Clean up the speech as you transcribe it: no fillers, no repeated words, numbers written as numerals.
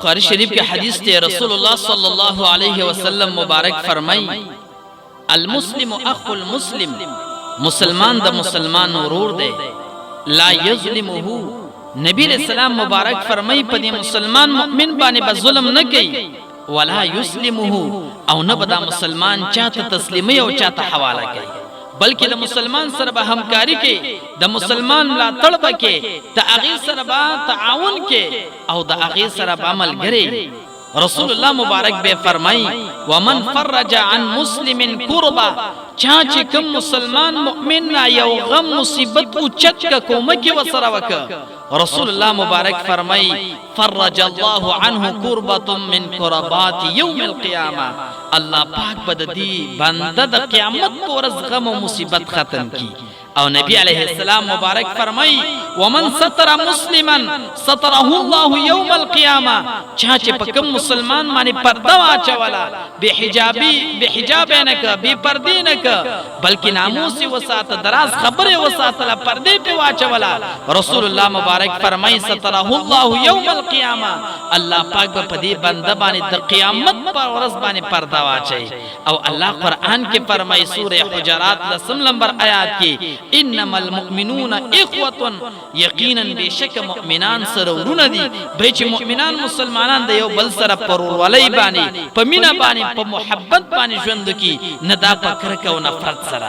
قاری شریف کے حدیث تے رسول اللہ صلی اللہ علیہ وسلم مبارک فرمائی المسلم اخو المسلم مسلمان دا مسلمان ورور دے لا یظلمہو نبی علیہ السلام مبارک فرمائی پدی مسلمان مؤمن بانے با ظلم نہ کئی ولا یسلمہو او نبدا مسلمان چاہتا تسلیمی او چاہتا حوالہ کئی بلکہ دا مسلمان سر با ہمکاری کے دا مسلمان لا طلب کے دا اغیر سر با تعاون کے او دا اغیر سر با عمل گرے رسول اللہ مبارک بے فرمائی ومن فرج عن مسلم کربا چاچے کم مسلمان مؤمن یو غم مصیبت اچت کا کومکی و سروکا رسول اللہ مبارک فرمائی فرج اللہ عنہ کربت من کربات یوم القیامہ اللہ پاک بددی بندد قیامت پورز غم و مصیبت ختم کی او نبی علیہ السلام مبارک فرمائی ومن ستر مسلما سترہ اللہ یوم القیامہ چاچے پکم مسلمان مانی پردہ آچوالا بے حجابینکا بے پردینکا بلکہ ناموسی وسات دراز خبر وسات لا پردے پہ واچوالا رسول اللہ مبارک فرمائی سترہ اللہ یوم القیامہ اللہ پاک بپدی بندہ بانی دا قیامت پر ورز بانی پردہ واچائی او اللہ قرآن کے فرمائی سورہ حجرات لسم نمبر آیات کی انما المؤمنون اخوة یقینا بے شک مؤمنان سرورون دی بیچ مؤمنان مسلمانان دیو بل سر پرور ولی بانی پا مینا بانی پا محبت بانی جوند کی ندا پا کرک و نفرت سر